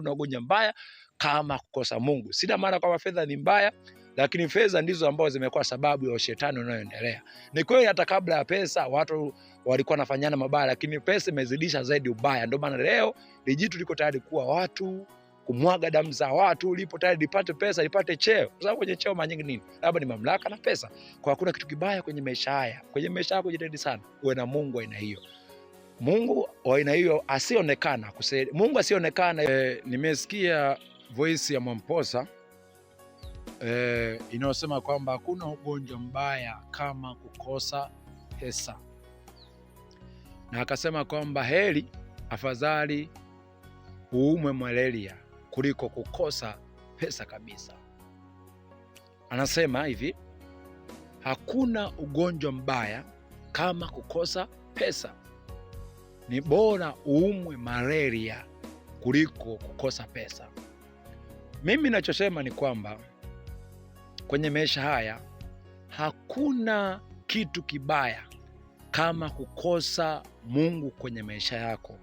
hakuna ugonjwa mbaya kama kukosa Mungu. Sina maana kwamba fedha ni mbaya, lakini fedha ndizo ambazo zimekuwa sababu ya ushetani unaoendelea. Ni kweli hata kabla ya pesa watu walikuwa wanafanyana mabaya, lakini pesa imezidisha zaidi ubaya. Ndio maana leo lijitu liko tayari kuwa watu, kumwaga damu za watu, lipo tayari lipate pesa, lipate cheo. Kwa sababu kwenye cheo mara nyingi nini? Labda ni mamlaka na pesa. Kwa hakuna kitu kibaya kwenye maisha haya. Kwenye maisha yako jitahidi sana uwe na Mungu wa aina hiyo. Mungu wa aina hiyo asionekana, Mungu asionekana. Nimesikia voice ya Mwamposa inayosema kwamba hakuna ugonjwa mbaya kama kukosa pesa, na akasema kwamba heri afadhali uumwe malaria kuliko kukosa pesa kabisa. Anasema hivi, hakuna ugonjwa mbaya kama kukosa pesa, ni bora uumwe malaria kuliko kukosa pesa. Mimi nachosema ni kwamba kwenye maisha haya hakuna kitu kibaya kama kukosa Mungu kwenye maisha yako.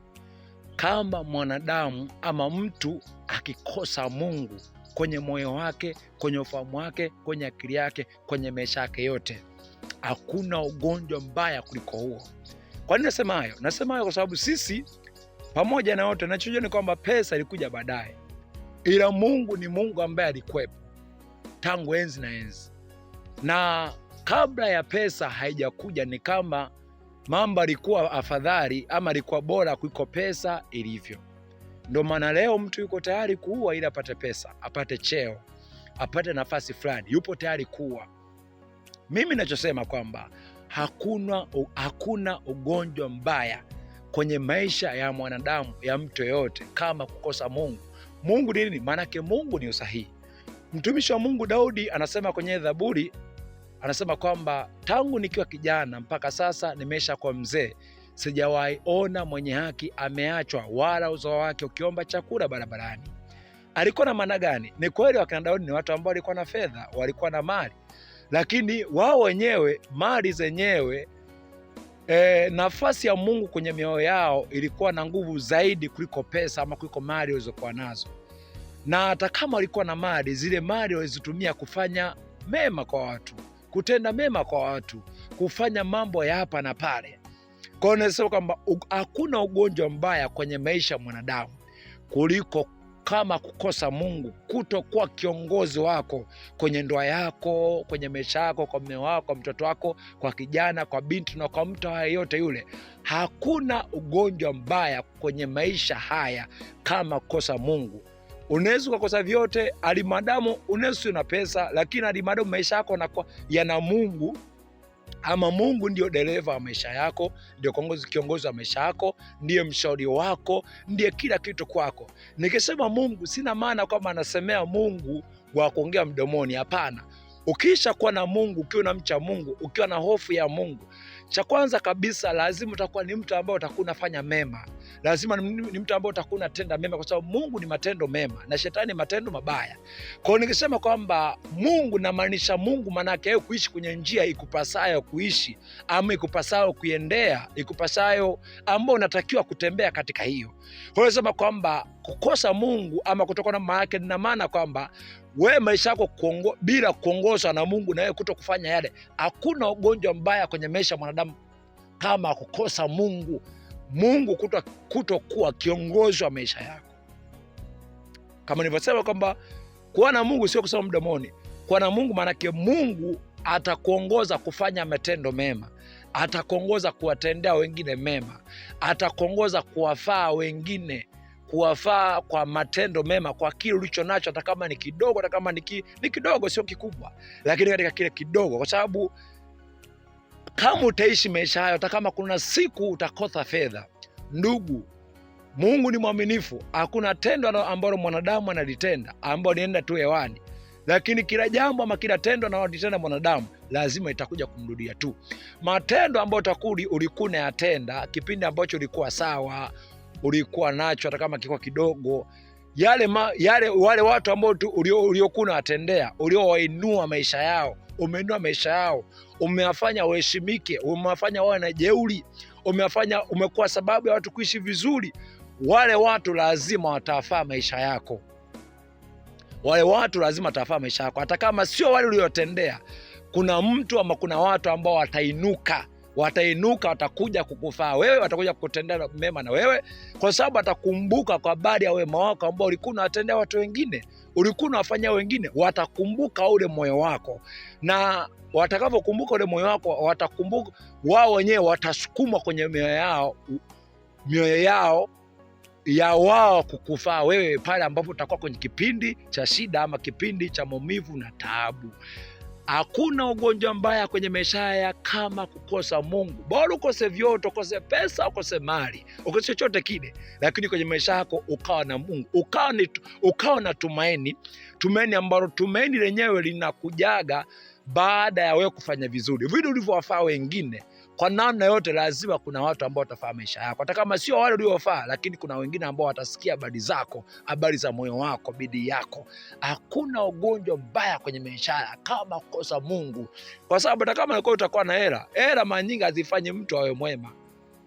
Kama mwanadamu ama mtu akikosa Mungu kwenye moyo wake, kwenye ufahamu wake, kwenye akili yake, kwenye maisha yake yote, hakuna ugonjwa mbaya kuliko huo. Kwa nini nasema hayo? Nasema hayo kwa sababu sisi pamoja na wote nachojua ni kwamba pesa ilikuja baadaye, ila Mungu ni Mungu ambaye alikuwepo tangu enzi na enzi. Na kabla ya pesa haijakuja ni kama mambo alikuwa afadhali ama alikuwa bora kuliko pesa ilivyo. Ndio maana leo mtu yuko tayari kuua ili apate pesa, apate cheo, apate nafasi fulani, yupo tayari kuua. Mimi nachosema kwamba hakuna ugonjwa mbaya kwenye maisha ya mwanadamu, ya mtu yoyote, kama kukosa Mungu. Mungu ni nini? Maanake Mungu ni usahihi. Mtumishi wa Mungu Daudi anasema kwenye Zaburi, anasema kwamba tangu nikiwa kijana mpaka sasa nimeshakuwa mzee, sijawahi ona mwenye haki ameachwa, wala uzao wake ukiomba chakula barabarani. Alikuwa na maana gani? Ni kweli wakina Daudi ni watu ambao walikuwa na fedha, walikuwa na mali, lakini wao wenyewe, mali zenyewe, nafasi ya Mungu kwenye mioyo yao ilikuwa na nguvu zaidi kuliko pesa ama kuliko mali walizokuwa nazo. Na hata kama walikuwa na mali, zile mali walizitumia kufanya mema kwa watu, kutenda mema kwa watu, kufanya mambo ya hapa na pale. Kwa hiyo nasema kwamba hakuna ugonjwa mbaya kwenye maisha ya mwanadamu kuliko kama kukosa Mungu, kutokuwa kiongozi wako kwenye ndoa yako, kwenye maisha yako, kwa mume wako, kwa mtoto wako, kwa kijana, kwa binti na kwa mtu yeyote yule. Hakuna ugonjwa mbaya kwenye maisha haya kama kukosa Mungu. Unaweza kukosa vyote alimadamu unaweza una pesa, lakini alimadamu maisha yako yana Mungu, ama Mungu ndio dereva wa maisha yako, ndio kiongozi wa maisha yako, ndiye mshauri wako, ndiye kila kitu kwako. Nikisema Mungu sina maana kwamba anasemea Mungu wa kuongea mdomoni, hapana. Ukisha kuwa na Mungu, ukiwa na mcha Mungu, ukiwa na hofu ya Mungu, cha kwanza kabisa lazima utakuwa ni mtu ambaye utakuwa unafanya mema. Lazima ni mtu ambaye utakuwa unatenda mema, kwa sababu Mungu ni matendo mema na shetani matendo mabaya. Kwa hiyo nikisema kwamba Mungu, namaanisha Mungu manake yeye kuishi kwenye njia ikupasayo kuishi, ama ikupasayo kuendea, ikupasayo ambao unatakiwa kutembea katika hiyo. Kwa hiyo nasema kwamba kukosa Mungu ama kutokana na maana yake, na maana kwamba wewe maisha yako bila kuongozwa na Mungu na wewe kutokufanya yale. Hakuna ugonjwa mbaya kwenye maisha ya mwanadamu kama kukosa Mungu. Mungu kutokuwa kiongozi wa maisha yako. Kama nilivyosema kwamba kuwa na Mungu sio kusema mdomoni. Kuwa na Mungu maanake Mungu atakuongoza kufanya matendo mema, atakuongoza kuwatendea wengine mema, atakuongoza kuwafaa wengine, kuwafaa kwa matendo mema, kwa kile ulicho nacho, hata kama ni kidogo, hata kama ni kidogo, sio kikubwa, lakini katika kile kidogo. Kwa sababu kama utaishi maisha hayo, hata kama kuna siku utakosa fedha, ndugu, Mungu ni mwaminifu. Hakuna tendo ambalo mwanadamu analitenda ambalo lienda tu hewani, lakini kila jambo ama kila tendo analotenda mwanadamu lazima itakuja kumrudia tu. Matendo ambayo ulikuwa unayatenda kipindi ambacho ulikuwa sawa, ulikuwa nacho, hata kama kilikuwa kidogo, wale watu ambao uliokuwa unawatendea, uliowainua maisha yao, umeinua maisha yao, umewafanya waheshimike, umewafanya wawe na jeuri, umekuwa sababu ya watu kuishi vizuri. wale watu lazima watafaa maisha yako. Wale watu lazima watafaa maisha yako, hata kama sio wale uliotendea. Kuna mtu ama kuna watu ambao watainuka, watakuja kukufaa wewe, watakuja kukutendea mema na wewe, kwa sababu atakumbuka kwa habari ya wema wako ambao ulikuwa unawatendea watu wengine, ulikuwa unawafanyia wengine. Watakumbuka ule moyo wako, na watakavyokumbuka ule moyo wako, watakumbuka wao wenyewe, watasukumwa kwenye mioyo yao ya wao kukufaa wewe pale ambapo utakuwa kwenye kipindi cha shida ama kipindi cha maumivu na taabu. Hakuna ugonjwa mbaya kwenye maisha haya kama kukosa Mungu. Bora ukose vyote, ukose pesa, ukose mali, ukose chochote kile, lakini kwenye maisha yako ukawa na Mungu, ukawa na tumaini ambalo tumaini lenyewe linakujaga baada ya wewe kufanya vizuri, vile ulivyowafaa wengine. Kwa namna yote lazima kuna watu ambao watafaa maisha yako, hata kama sio wale uliowafaa, lakini kuna wengine ambao watasikia habari zako, habari za moyo wako, bidii yako. Hakuna ugonjwa mbaya kwenye maisha haya kama kukosa Mungu, kwa sababu hata kama utakuwa na hela mara nyingi hazifanyi mtu awe mwema.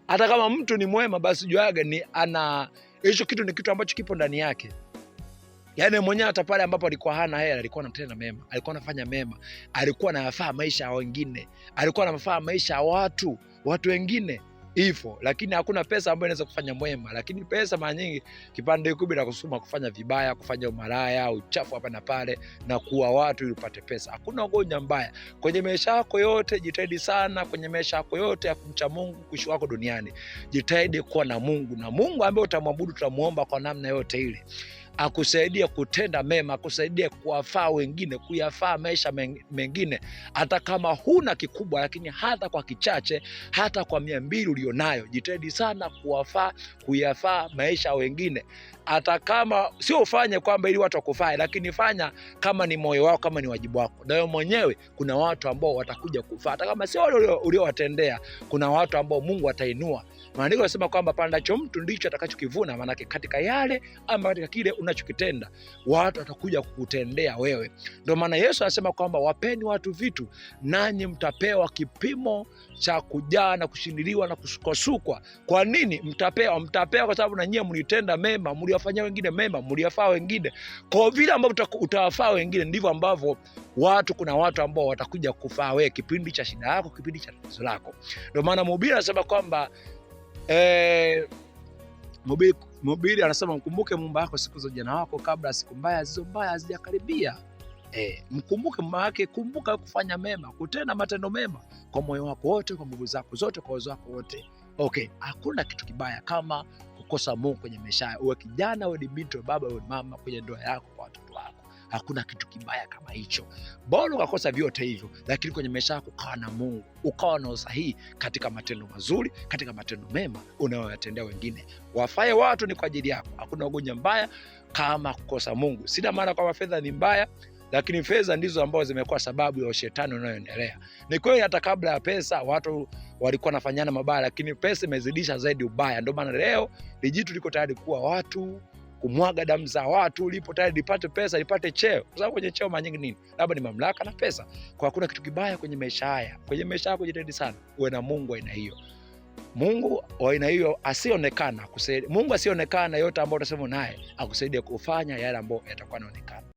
Hata kama mtu ni mwema, basi juaga ni hicho kitu ni kitu ambacho kipo ndani yake. Yaani mwenyewe hata pale ambapo alikuwa hana hela, alikuwa anatenda mema, alikuwa anafanya mema, alikuwa anayafaa maisha ya wengine, alikuwa anafaa maisha ya watu wengine hivyo. Lakini hakuna pesa ambayo inaweza kufanya mwema, lakini pesa mara nyingi kipande kikubwa na kusuma kufanya vibaya, kufanya umalaya, uchafu hapa na pale, na kuua watu ili upate pesa. Hakuna ugonjwa mbaya kwenye maisha yako yote. Jitahidi sana kwenye maisha yako yote ya kumcha Mungu, kuishi wako duniani, jitahidi kuwa na Mungu, na Mungu ambaye utamwabudu, tutamuomba kwa namna yote ile akusaidia kutenda mema, akusaidia kuwafaa wengine, kuyafaa maisha mengine. Hata kama huna kikubwa, lakini hata kwa kichache, hata kwa 200 ulionayo, jitahidi sana kuyafaa maisha wengine. Hata kama sio ufanye kwamba ili watu wakufae, lakini fanya kama ni moyo wako, kama ni wajibu wako. Na wewe mwenyewe kuna watu ambao watakuja kufaa, hata kama sio wale uliowatendea. Kuna watu ambao Mungu atainua. Maandiko yanasema kwamba pandacho mtu ndicho atakachokivuna. Maana katika yale ama katika kile unachokitenda, watu watakuja kukutendea wewe. Ndio maana Yesu anasema kwamba wapeni watu vitu, nanyi mtapewa kipimo cha kujaa na kushindiliwa na kusukwa. Kwa nini mtapewa? Mtapewa kwa sababu na nyinyi mlitenda mema, mliwafanyia wengine mema, mliwafaa wengine. Kwa vile ambavyo utawafaa wengine, ndivyo ambavyo kuna watu ambao watakuja kufaa wewe kipindi cha shida yako, kipindi cha tatizo lako. Ndio maana mhubiri anasema kwamba mhubiri anasema mkumbuke Muumba wako siku za ujana wako, kabla siku mbaya zilizo mbaya hazijakaribia. Mkumbuke Muumba wake, kumbuka kufanya mema, kutenda matendo mema kwa moyo wako wote, kwa nguvu zako zote, kwa uwezo wako wote. Hakuna kitu kibaya kama kukosa Mungu kwenye maisha yako. Uwe kijana, uwe binti, uwe baba, uwe mama, kwenye ndoa yako, kwa watoto wako. Hakuna kitu kibaya kama hicho. Bora ukakosa vyote hivyo, lakini kwenye maisha yako ukawa na Mungu, ukawa na usahihi katika matendo mazuri, katika matendo mema unayoyatendea wengine. Wafae watu ni kwa ajili yako. Hakuna ugonjwa mbaya kama kukosa Mungu. Sina maana kwamba fedha ni mbaya, lakini fedha ndizo ambazo zimekuwa sababu ya ushetani unayoendelea. Ni kweli hata kabla ya pesa watu walikuwa wanafanyana mabaya, lakini pesa imezidisha zaidi ubaya. Ndio maana leo lijitu liko tayari kuwa watu, kumwaga damu za watu, lipo tayari lipate pesa, lipate cheo. Kwa sababu kwenye cheo mara nyingi nini? Labda ni mamlaka na pesa. Kwa hakuna kitu kibaya kwenye maisha haya. Kwenye maisha yako jitahidi sana uwe na Mungu aina hiyo. Mungu wa aina hiyo asionekana, Mungu asionekana yote ambao utasema naye, akusaidie kufanya yale ambayo yatakuwa yanaonekana.